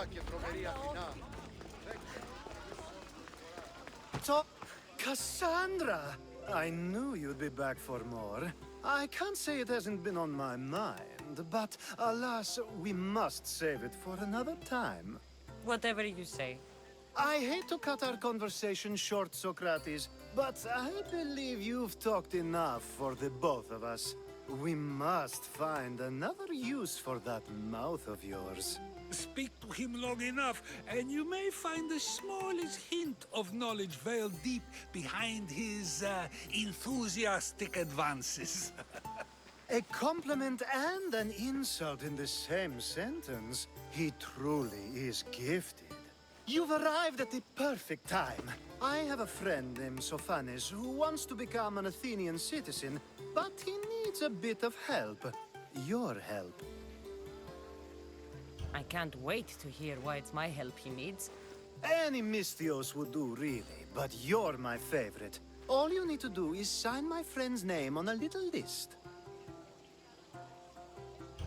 che troveria finale. So, Cassandra! I knew you'd be back for more. I can't say it hasn't been on my mind, but alas, we must save it for another time. Whatever you say. I hate to cut our conversation short, Socrates, but I believe you've talked enough for the both of us. We must find another use for that mouth of yours. Speak to him long enough, and you may find the smallest hint of knowledge veiled deep behind his enthusiastic advances. A compliment and an insult in the same sentence. He truly is gifted. You've arrived at the perfect time. I have a friend named Sophanes who wants to become an Athenian citizen, but he needs a bit of help. Your help. I can't wait to hear why it's my help he needs. Any Mystios would do, really, but you're my favorite. All you need to do is sign my friend's name on a little list.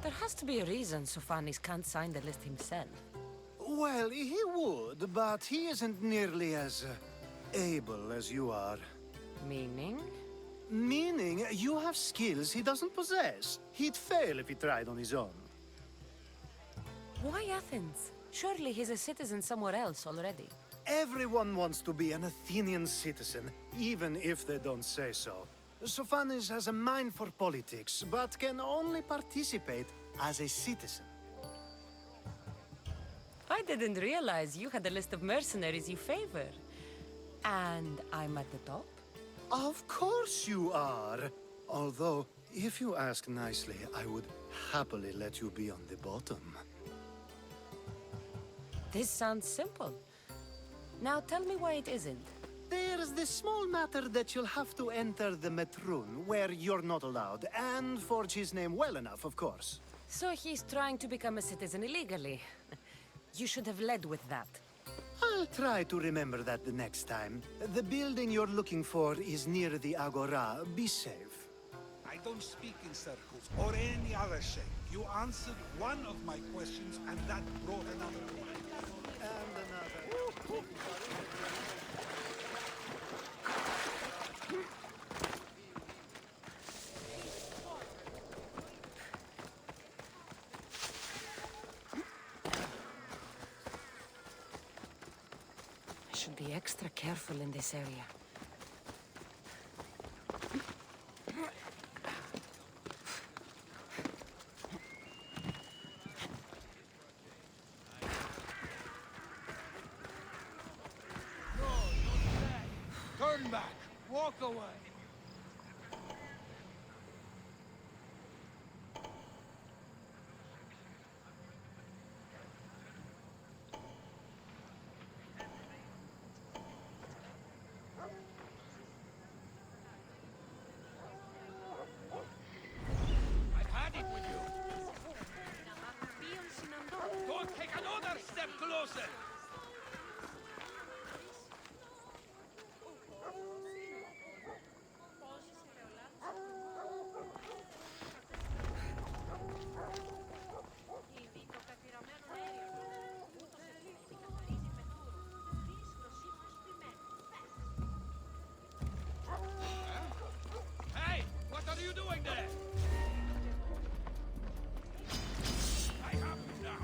There has to be a reason Sophanis can't sign the list himself. Well, he would, but he isn't nearly as able as you are. Meaning? Meaning, you have skills he doesn't possess. He'd fail if he tried on his own. Why Athens? Surely he's a citizen somewhere else already. Everyone wants to be an Athenian citizen, even if they don't say so. Sophanes has a mind for politics, but can only participate as a citizen. I didn't realize you had a list of mercenaries you favor. And I'm at the top? Of course you are! Although, if you ask nicely, I would happily let you be on the bottom. This sounds simple. Now tell me why it isn't. There's this small matter that you'll have to enter the Metroon, where you're not allowed, and forge his name well enough, of course. So he's trying to become a citizen illegally. You should have led with that. I'll try to remember that the next time. The building you're looking for is near the Agora. Be safe. I don't speak in circles or any other shape. You answered one of my questions, and that brought another one. And another. I should be extra careful in this area. Turn back! Walk away! I've had it with you! Don't take another step closer! Hey! What are you doing there? I have you now!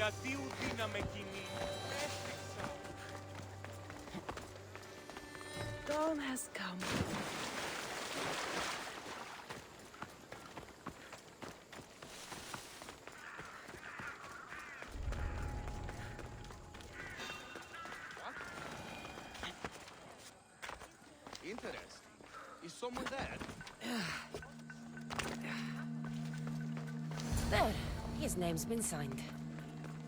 Γιατί ουδύναμε κοινή. Έφτιαξα. Dawn has come. Interesting. Is someone there? There. His name's been signed.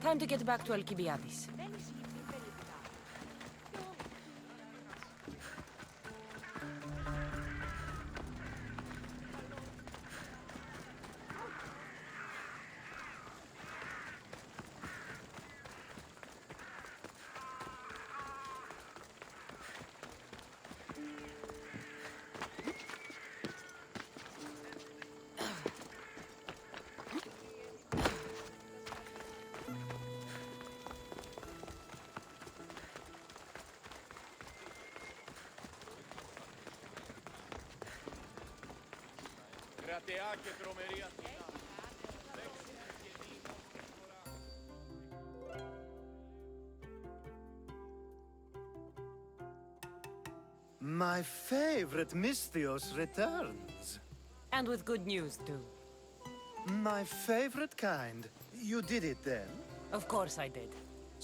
Time to get back to Alcibiades. Κρατεά και τρομερή Αθηνά. My favorite Misthios returns. And with good news, too. My favorite kind. You did it then? Of course I did.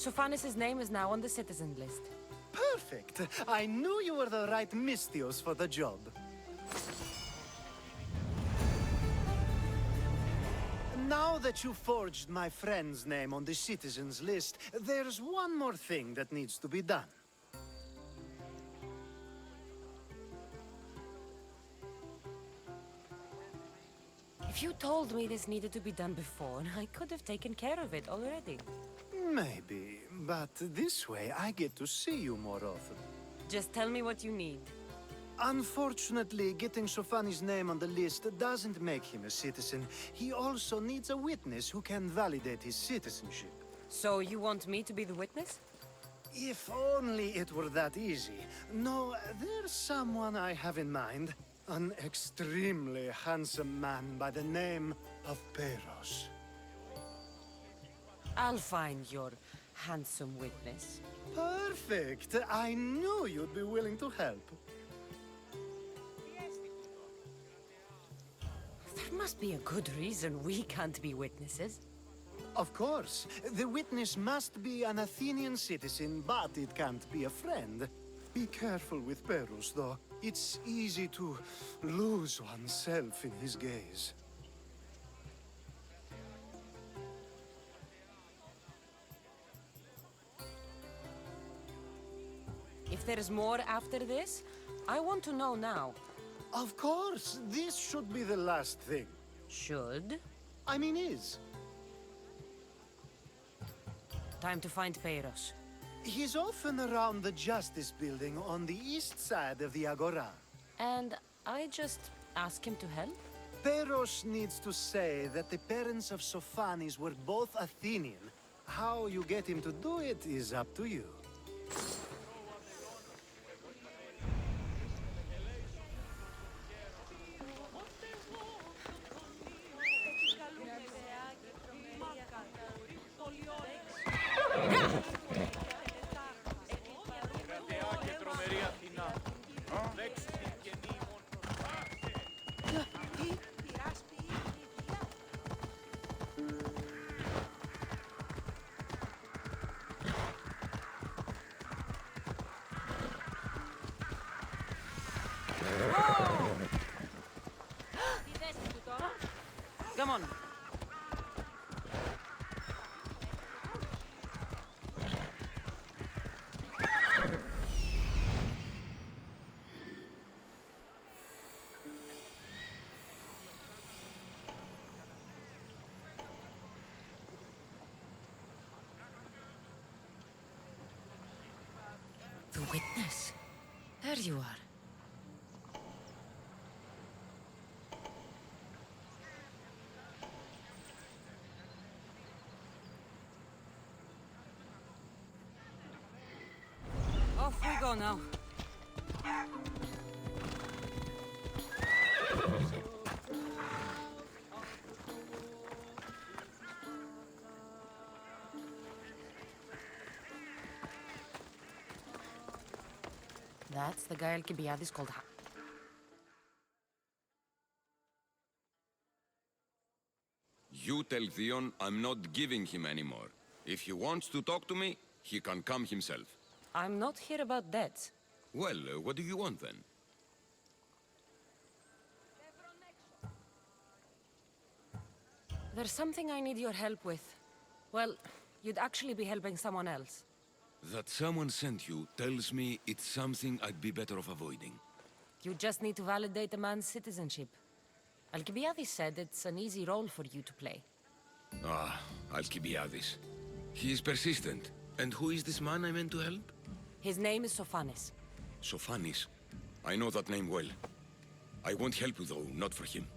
Sophanis' name is now on the citizen list. Perfect. I knew you were the right Misthios for the job. Now that you forged my friend's name on the citizens list, there's one more thing that needs to be done. If you told me this needed to be done before, I could have taken care of it already. Maybe, but this way I get to see you more often. Just tell me what you need. Unfortunately, getting Sophanis' name on the list doesn't make him a citizen. He also needs a witness who can validate his citizenship. So you want me to be the witness? If only it were that easy. No, there's someone I have in mind. An extremely handsome man by the name of Peros. I'll find your handsome witness. Perfect! I knew you'd be willing to help. There must be a good reason we can't be witnesses. Of course. The witness must be an Athenian citizen, but it can't be a friend. Be careful with Peros, though. It's easy to lose oneself in his gaze. If there's more after this, I want to know now. Of course, this should be the last thing. Should? I mean, is. Time to find Peros. He's often around the Justice Building on the east side of the Agora. And I just ask him to help? Peros needs to say that the parents of Sophanis were both Athenian. How you get him to do it is up to you. Κρατεά και τρομερή Αθηνά. Λέξη και νήμων. Come on. The witness. There you are. Off we go now. That's the guy Alcibiades called You tell Theon I'm not giving him anymore. If he wants to talk to me, he can come himself. I'm not here about debts. Well, what do you want then? There's something I need your help with. Well, you'd actually be helping someone else. That someone sent you tells me it's something I'd be better off avoiding. You just need to validate a man's citizenship. Alcibiades said it's an easy role for you to play. Ah, Alcibiades. He is persistent. And who is this man I meant to help? His name is Sophanes. Sophanis. I know that name well. I won't help you though, not for him.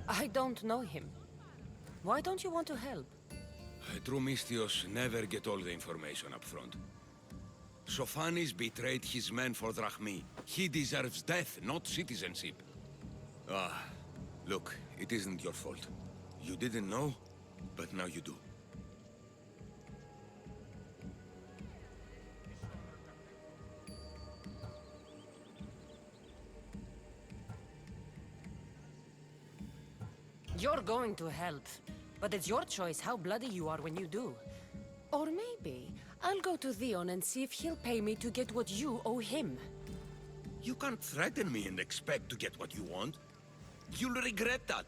I don't know him. Why don't you want to help? True Mystios never get all the information up front. Sophanis betrayed his men for Drachmi. He deserves death, not citizenship. Ah, look, it isn't your fault. You didn't know, but now you do. You're going to help, but it's your choice how bloody you are when you do. Or maybe I'll go to Theon and see if he'll pay me to get what you owe him. You can't threaten me and expect to get what you want. You'll regret that.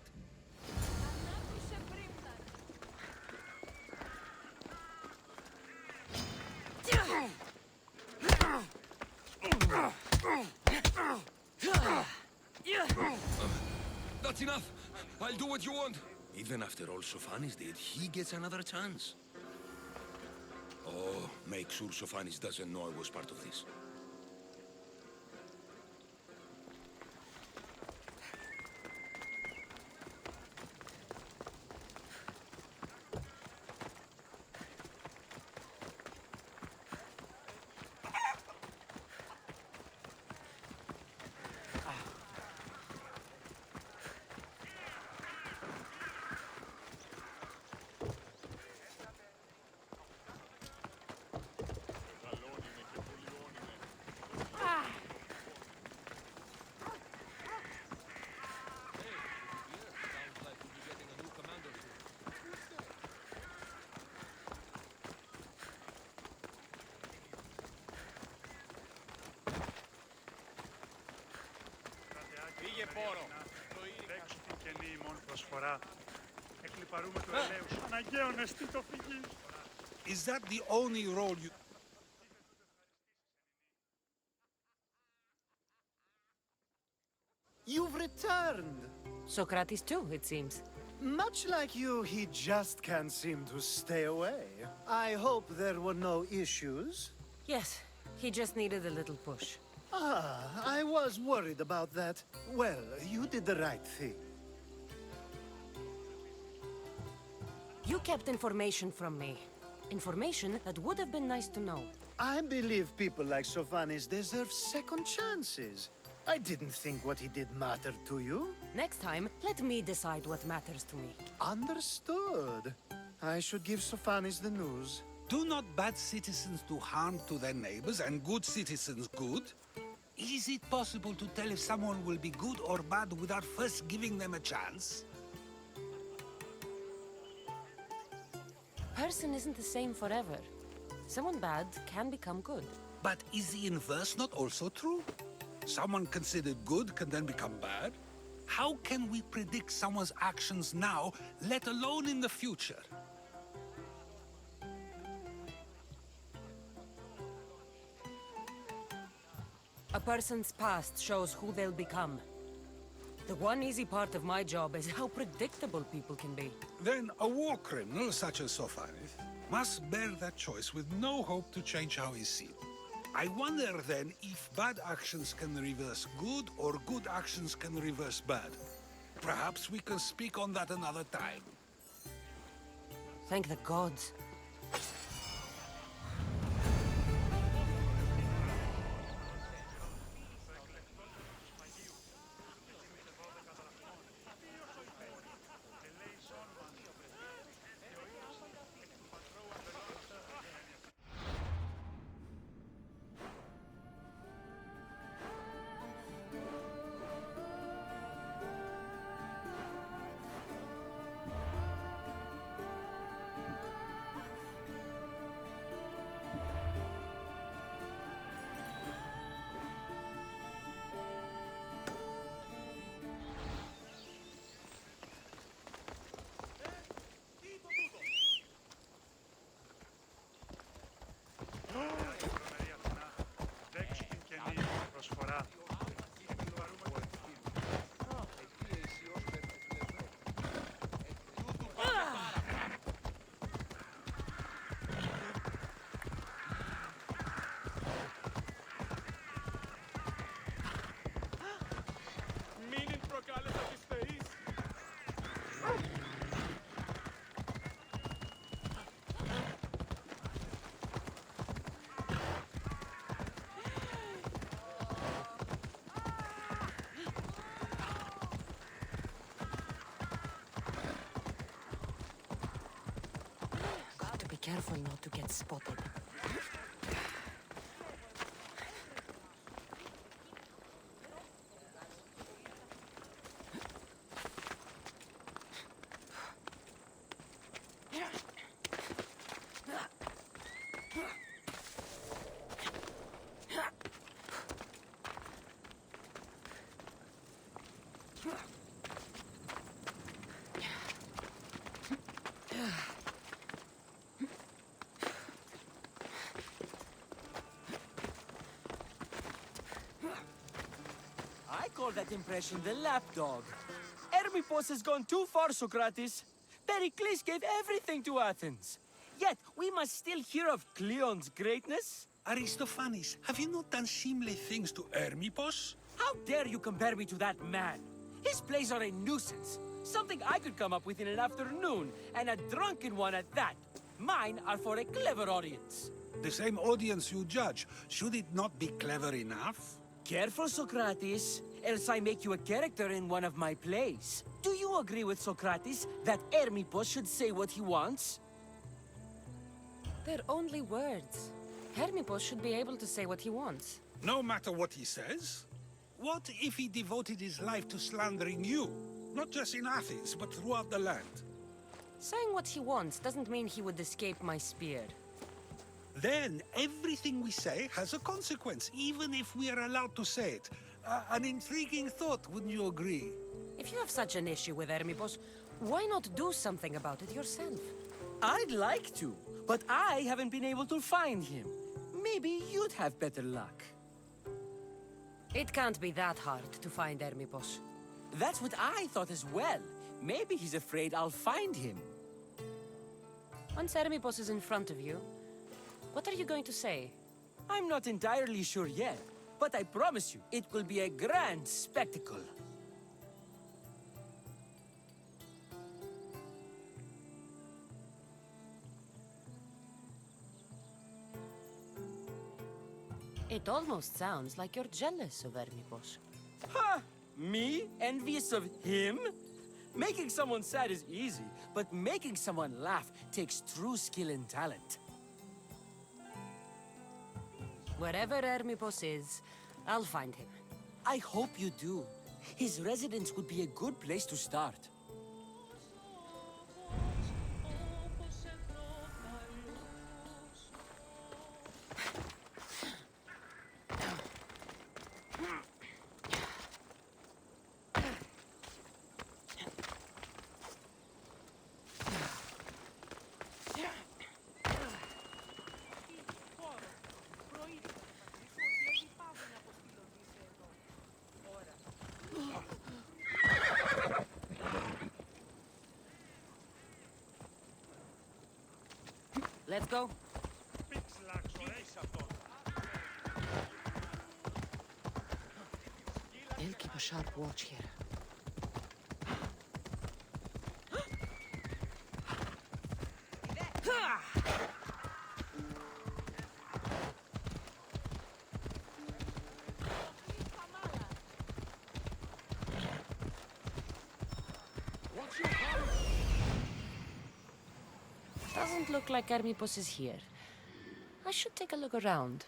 That's enough. I'll do what you want. Even after all Sophanis did, he gets another chance. Oh, make sure Sophanis doesn't know I was part of this. Πήγε πόρο. Δέξου την καινή ημών προσφορά. Εκλιπαρούμε του ελέους. Αναγκαίων εστί το φυγή. Is that the only role you... You've returned! Socrates too, it seems. Much like you, he just can't seem to stay away. I hope there were no issues. Yes, he just needed a little push. Ah, I was worried about that. Well, you did the right thing. You kept information from me. Information that would have been nice to know. I believe people like Sophanis deserve second chances. I didn't think what he did mattered to you. Next time, let me decide what matters to me. Understood. I should give Sophanis the news. Do not bad citizens do harm to their neighbors and good citizens good? Is it possible to tell if someone will be good or bad without first giving them a chance? Person isn't the same forever. Someone bad can become good. But is the inverse not also true? Someone considered good can then become bad? How can we predict someone's actions now, let alone in the future? A person's past shows who they'll become. The one easy part of my job is how predictable people can be. Then a war criminal such as Sophanis must bear that choice with no hope to change how he's seen. I wonder then if bad actions can reverse good or good actions can reverse bad. Perhaps we can speak on that another time. Thank the gods. careful not to get spotted. I call that impression the lapdog. Hermippos has gone too far, Socrates. Pericles gave everything to Athens. Yet, we must still hear of Cleon's greatness. Aristophanes, have you not done seemly things to Hermippos? How dare you compare me to that man? His plays are a nuisance. Something I could come up with in an afternoon, and a drunken one at that. Mine are for a clever audience. The same audience you judge. Should it not be clever enough? Careful, Socrates, else I make you a character in one of my plays. Do you agree with Socrates that Hermippos should say what he wants? They're only words. Hermippos should be able to say what he wants. No matter what he says? What if he devoted his life to slandering you? Not just in Athens, but throughout the land. Saying what he wants doesn't mean he would escape my spear. Then everything we say has a consequence, even if we are allowed to say it. An intriguing thought, wouldn't you agree? If you have such an issue with Hermippos, why not do something about it yourself? I'd like to, but I haven't been able to find him. Maybe you'd have better luck. It can't be that hard to find Hermippos. That's what I thought as well. Maybe he's afraid I'll find him. Once Hermippos is in front of you, what are you going to say? I'm not entirely sure yet, but I promise you, it will be a grand spectacle. It almost sounds like you're jealous of Hermippos. Ha! Me? Envious of him? Making someone sad is easy, but making someone laugh takes true skill and talent. Wherever Hermippos is, I'll find him. I hope you do. His residence would be a good place to start. Let's go. I'll keep a sharp watch here. Doesn't look like Hermippos is here. I should take a look around.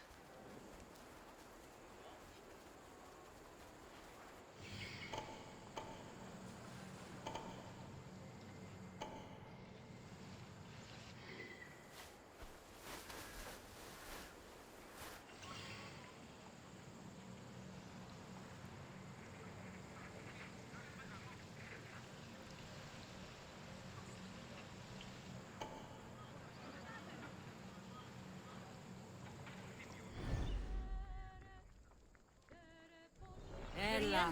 Έλα.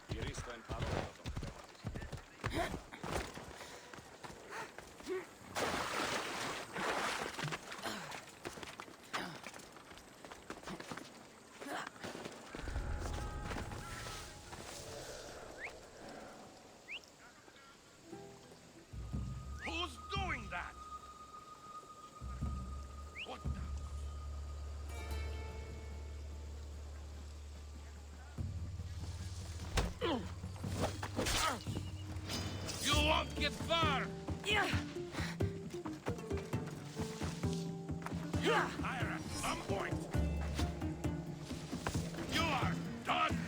Γυρίστο εν παρόλο τον χτεβάδισμα. Who's doing that? What the? get far! Higher at some point. You are done.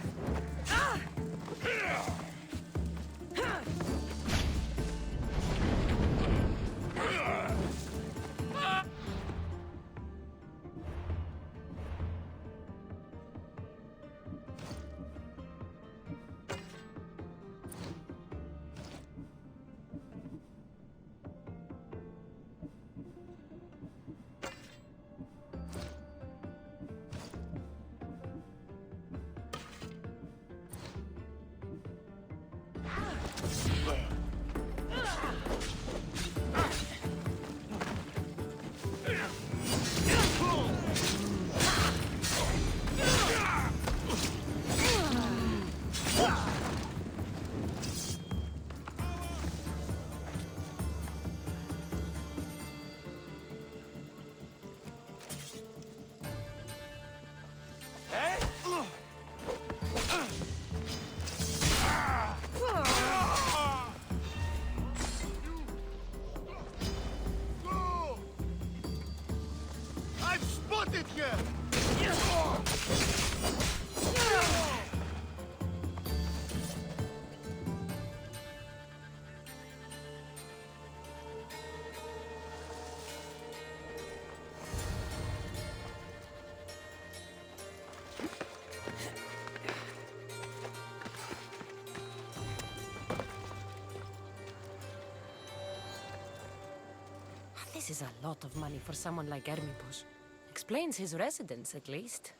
I've spotted here! This is a lot of money for someone like Hermippos. Explains his residence, at least.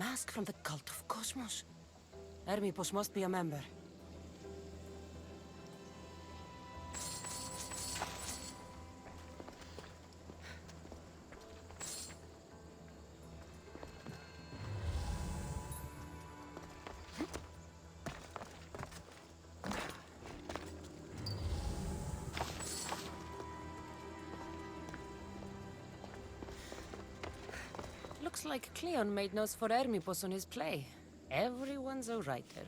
mask from the cult of Cosmos. Hermipos must be a member. Looks like Cleon made notes for Hermipos on his play. Everyone's a writer.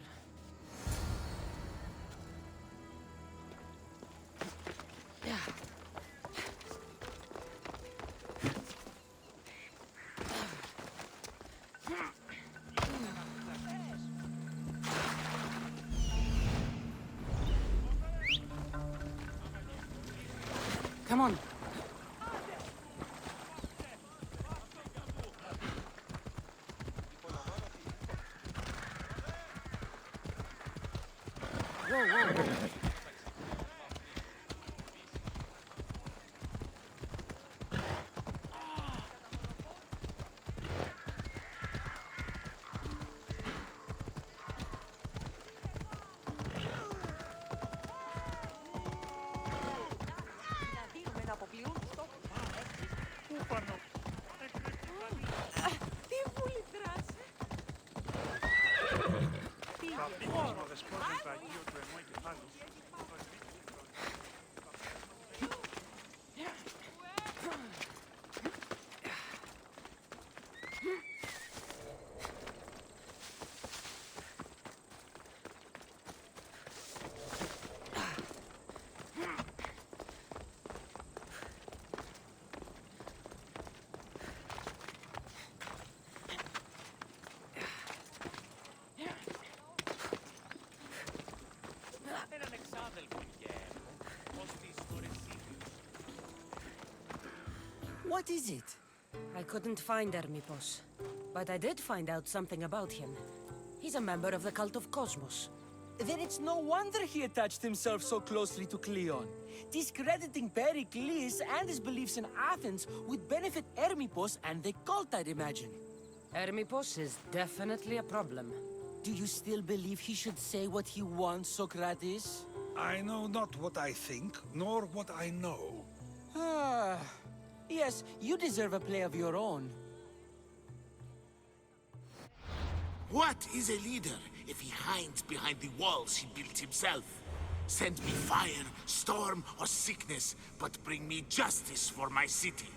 Come on. Whoa, whoa, whoa. Κούπανο. Τι βουλιδράς. Παπίκος μου δεσπόζει το Αγίο του ενό εγκεφάλου. Έναν εξάδελφο γέμο, ως τις φορεσίδες. What is it? I couldn't find Hermipos, but I did find out something about him. He's a member of the cult of Cosmos. Then it's no wonder he attached himself so closely to Cleon. Discrediting Pericles and his beliefs in Athens would benefit Hermipos and the cult, I'd imagine. Hermipos is definitely a problem. Do you still believe he should say what he wants, Socrates? I know not what I think, nor what I know. Ah, yes, you deserve a play of your own. What is a leader if he hides behind the walls he built himself? Send me fire, storm, or sickness, but bring me justice for my city.